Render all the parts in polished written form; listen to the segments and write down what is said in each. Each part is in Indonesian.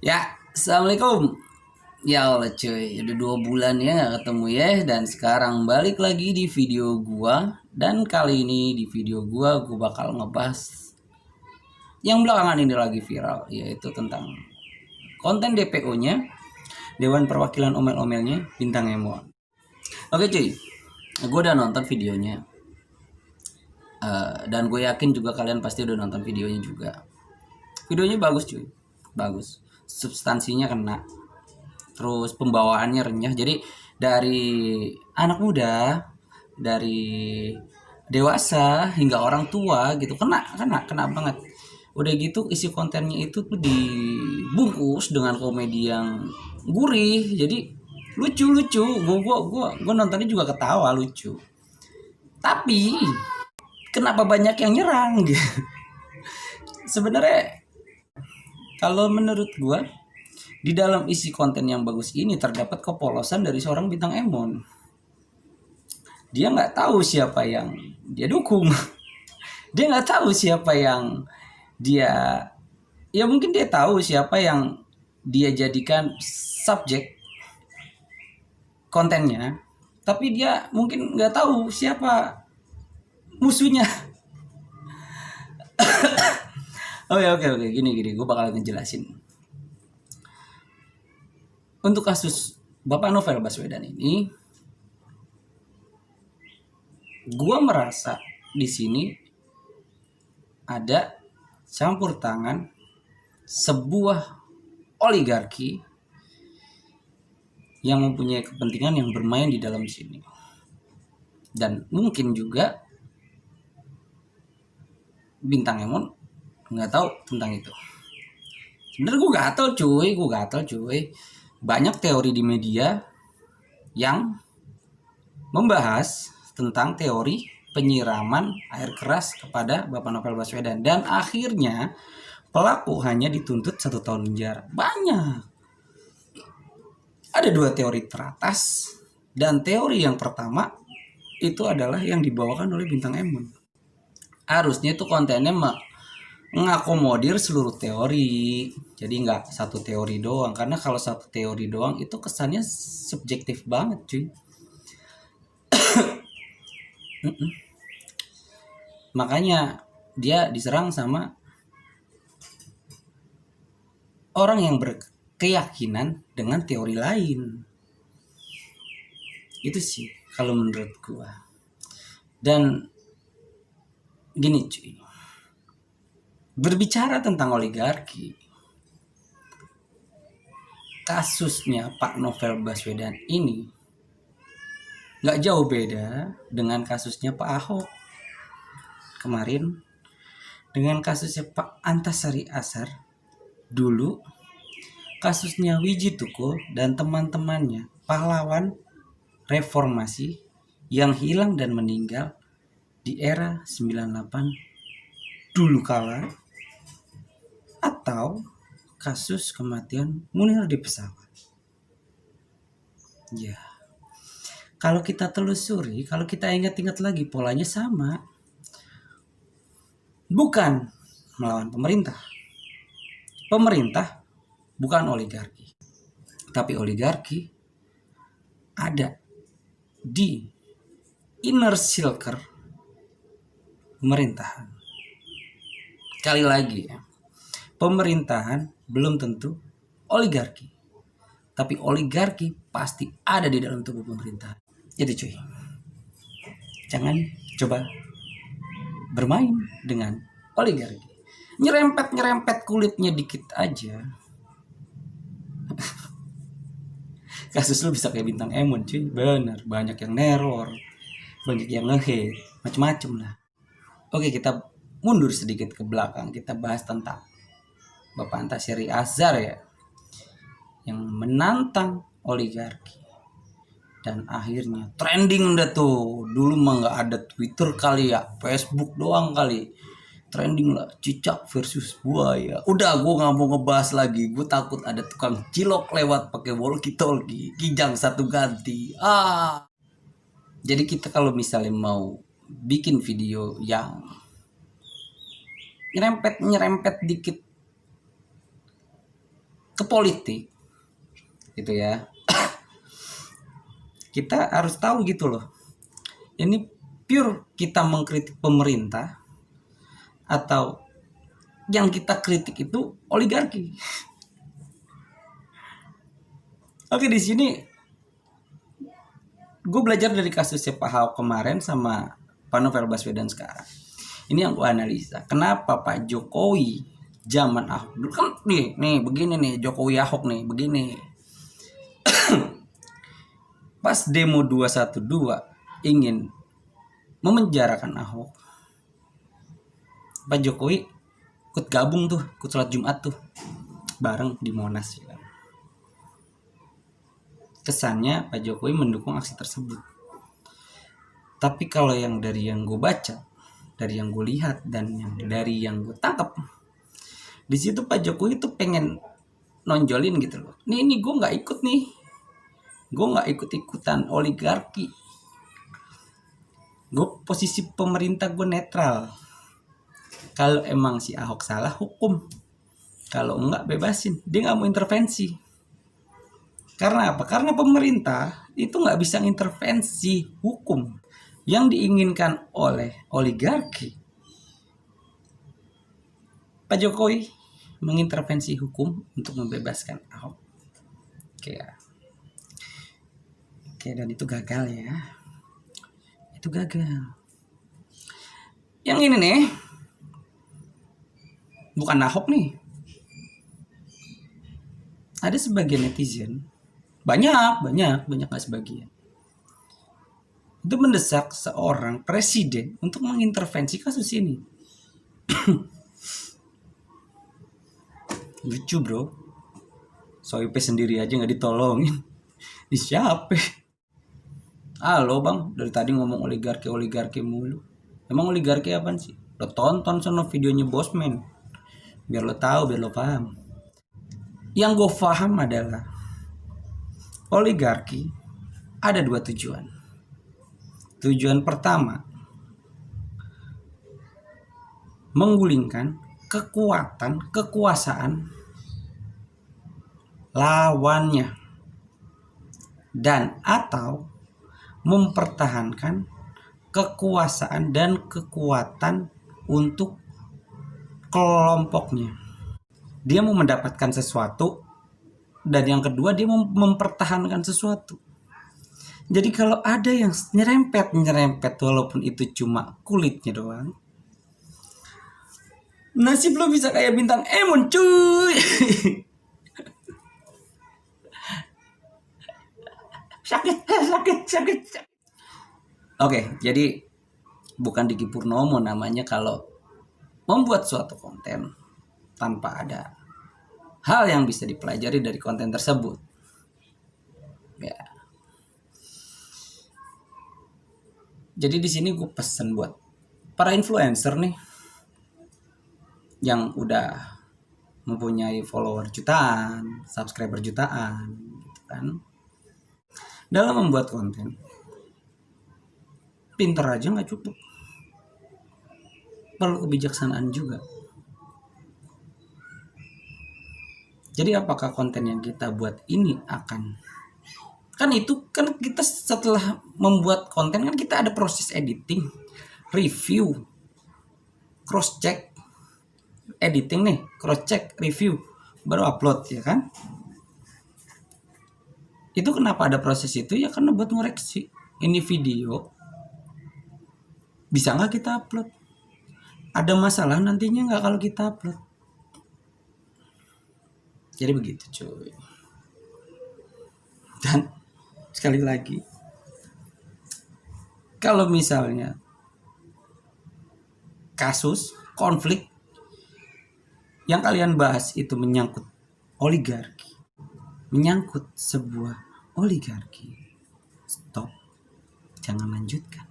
Ya, assalamualaikum. Ya Allah cuy, udah 2 bulan ya nggak ketemu ya. Dan sekarang balik lagi di video gua. Dan kali ini di video gua bakal ngebahas yang belakangan ini lagi viral, yaitu tentang konten DPO-nya, Dewan Perwakilan Omel-Omelnya, Bintang Emon. Oke cuy, gue udah nonton videonya. Dan gue yakin juga kalian pasti udah nonton videonya juga. Videonya bagus cuy, bagus. Substansinya kena, terus pembawaannya renyah, jadi dari anak muda, dari dewasa hingga orang tua gitu kena banget. Udah gitu isi kontennya itu tuh dibungkus dengan komedi yang gurih, jadi lucu-lucu. Gua nontonnya juga ketawa, lucu. Tapi kenapa banyak yang nyerang gitu? Sebenarnya kalau menurut gua, di dalam isi konten yang bagus ini terdapat kepolosan dari seorang bintang Emon. Dia nggak tahu siapa yang dia dukung. Dia nggak tahu siapa yang dia, ya mungkin dia tahu siapa yang dia jadikan subjek kontennya, tapi dia mungkin nggak tahu siapa musuhnya. Oke, gini, gue bakal ngejelasin. Untuk kasus Bapak Novel Baswedan ini, gue merasa di sini ada campur tangan sebuah oligarki yang mempunyai kepentingan yang bermain di dalam sini. Dan mungkin juga Bintang Emon nggak tahu tentang itu. Sebenarnya gue gatel cuy. Banyak teori di media yang membahas tentang teori penyiraman air keras kepada Bapak Novel Baswedan, dan akhirnya pelaku hanya dituntut 1 tahun penjara. Banyak. Ada 2 teori teratas, dan teori yang pertama itu adalah yang dibawakan oleh Bintang Emon. Harusnya itu kontennya mengakomodir seluruh teori, jadi nggak satu teori doang, karena kalau satu teori doang itu kesannya subjektif banget cuy. Makanya dia diserang sama orang yang berkeyakinan dengan teori lain. Itu sih kalau menurut gua. Dan gini cuy, berbicara tentang oligarki, kasusnya Pak Novel Baswedan ini nggak jauh beda dengan kasusnya Pak Ahok kemarin, dengan kasusnya Pak Antasari Azhar dulu, kasusnya Wiji Tukul dan teman-temannya, pahlawan reformasi yang hilang dan meninggal di era 98 dulu kala, atau kasus kematian Munir di pesawat. Ya, kalau kita telusuri, kalau kita ingat-ingat lagi, polanya sama. Bukan melawan pemerintah. Pemerintah bukan oligarki. Tapi oligarki ada di inner circle pemerintahan. Sekali lagi ya, pemerintahan belum tentu oligarki. Tapi oligarki pasti ada di dalam tubuh pemerintahan. Jadi cuy, jangan coba bermain dengan oligarki. Nyerempet kulitnya dikit aja, kasus lu bisa kayak Bintang Emon cuy. Bener, banyak yang neror, banyak yang nge-hate, macem-macem lah. Oke, kita mundur sedikit ke belakang, kita bahas tentang Bapak Antasari Azhar ya, yang menantang oligarki. Dan akhirnya trending udah tuh. Dulu mah nggak ada Twitter kali ya, Facebook doang kali. Trending lah, cicak versus buaya. Udah, gue nggak mau ngebahas lagi. Gue takut ada tukang cilok lewat pakai walkie talkie. Kijang satu ganti. Jadi kita kalau misalnya mau bikin video yang nyerempet dikit ke politik gitu ya, kita harus tahu gitu loh, ini pure kita mengkritik pemerintah atau yang kita kritik itu oligarki. Oke, di sini gue belajar dari kasusnya Pak Ahok kemarin sama Pak Novel Baswedan sekarang. Ini yang gue analisa. Kenapa Pak Jokowi zaman Ahok dulu kan nih begini nih, Jokowi Ahok nih begini. Pas demo 212 ingin memenjarakan Ahok, Pak Jokowi ikut gabung tuh, ikut sholat Jumat tuh bareng di Monas ya. Kesannya Pak Jokowi mendukung aksi tersebut. Tapi kalau yang dari yang gue baca, dari yang gue lihat dan dari yang gue tangkap, di situ Pak Jokowi tuh pengen nonjolin gitu loh. Nih gue nggak ikut nih, gue nggak ikut-ikutan oligarki. Gue posisi pemerintah gue netral. Kalau emang si Ahok salah hukum, kalau enggak bebasin. Dia nggak mau intervensi. Karena apa? Karena pemerintah itu nggak bisa intervensi hukum yang diinginkan oleh oligarki. Pak Jokowi mengintervensi hukum untuk membebaskan Ahok. Oke, dan itu gagal ya. Itu gagal. Yang ini nih, bukan Ahok nih. Ada sebagian netizen, banyak nggak sebagian, itu mendesak seorang presiden untuk mengintervensi kasus ini. Lucu bro, Soepe sendiri aja nggak ditolongin. Di siapa? Halo bang, dari tadi ngomong oligarki mulu. Emang oligarki apaan sih? Lo tonton sono videonya Bosman, biar lo tahu, biar lo paham. Yang gue paham adalah oligarki ada dua tujuan. Tujuan pertama, menggulingkan kekuasaan lawannya dan atau mempertahankan kekuasaan dan kekuatan untuk kelompoknya. Dia mau mendapatkan sesuatu, dan yang kedua dia mau mempertahankan sesuatu. Jadi kalau ada yang nyerempet walaupun itu cuma kulitnya doang, nasib lo bisa kayak bintang Emon cuy. sakit. Oke, jadi bukan Diki Purnomo namanya kalau membuat suatu konten tanpa ada hal yang bisa dipelajari dari konten tersebut. Ya. Jadi di sini gue pesen buat para influencer nih yang udah mempunyai follower jutaan, subscriber jutaan, gitu kan. Dalam membuat konten, pinter aja nggak cukup, perlu kebijaksanaan juga. Jadi apakah konten yang kita buat ini akan, kan kita setelah membuat konten kan kita ada proses editing, review, cross check, editing nih, cross check, review, baru upload ya kan. Itu kenapa ada proses itu ya, karena buat ngoreksi ini video bisa nggak kita upload, ada masalah nantinya nggak kalau kita upload. Jadi begitu cuy. Dan sekali lagi, kalau misalnya kasus konflik yang kalian bahas itu menyangkut oligarki, menyangkut sebuah oligarki, stop, jangan lanjutkan.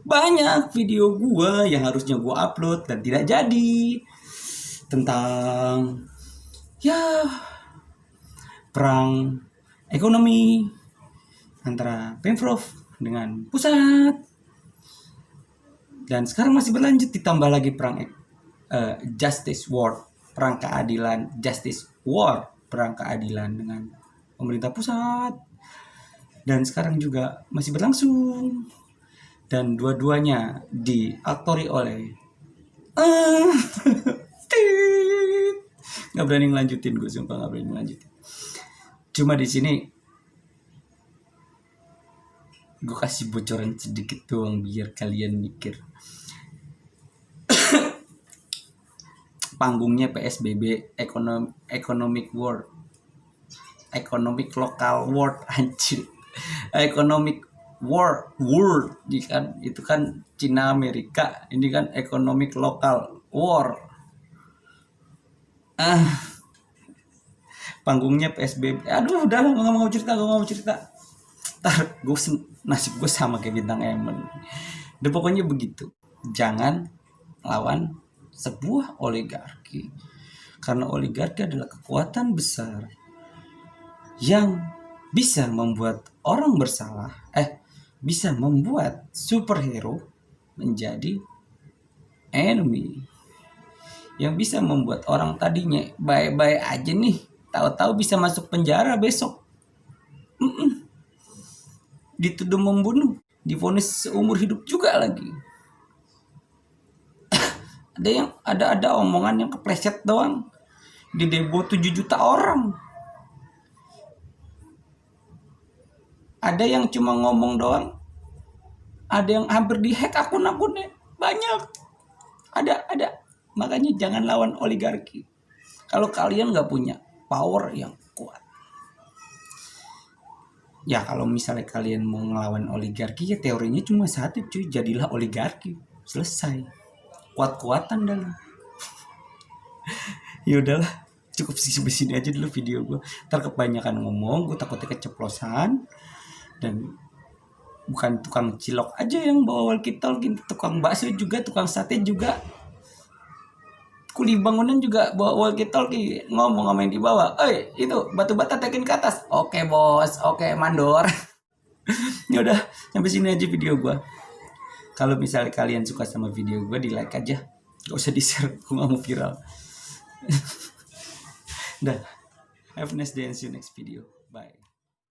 Banyak video gua yang harusnya gua upload dan tidak jadi, tentang ya perang ekonomi antara Pemprov dengan pusat, dan sekarang masih berlanjut, ditambah lagi perang justice war, perang keadilan justice war perang keadilan dengan pemerintah pusat, dan sekarang juga masih berlangsung, dan dua-duanya diaktori oleh nggak berani ngelanjutin, gue sumpah nggak berani ngelanjutin. Cuma di sini gue kasih bocoran sedikit doang biar kalian mikir. Panggungnya PSBB, economic war, economic local war, anjir, economic war world, kan itu kan Cina Amerika, ini kan economic local war. Panggungnya PSBB. Aduh, udah nggak mau cerita. Ntar nasib gue sama kayak bintang Emon. Dan pokoknya begitu. Jangan lawan sebuah oligarki, karena oligarki adalah kekuatan besar yang bisa membuat orang bersalah, bisa membuat superhero menjadi enemy, yang bisa membuat orang tadinya baik-baik aja nih, tahu-tahu bisa masuk penjara besok, dituduh membunuh, divonis seumur hidup juga lagi. Ada omongan yang kepleset doang, di demo 7 juta orang. Ada yang cuma ngomong doang, ada yang hampir dihack akun-akunnya, banyak. Ada. Makanya jangan lawan oligarki kalau kalian nggak punya power yang kuat. Ya kalau misalnya kalian mau ngelawan oligarki, ya teorinya cuma satu cuy, jadilah oligarki, selesai. Kuat-kuatan dalam. Ya udahlah, cukup sini aja dulu video gue. Ntar kebanyakan ngomong, gue takutnya keceplosan. Dan bukan tukang cilok aja yang bawa walkie-talkie, tukang bakso juga, tukang sate juga, kuli bangunan juga bawa walkie-talkie, ngomong sama yang di bawah, itu batu bata tekin ke atas. Oke bos, oke mandor. Ya udah, sampai sini aja video gue. Kalau misalnya kalian suka sama video gue, di like aja, gak usah di share, gue gak mau viral. Dah, have a nice day and see you next video, bye.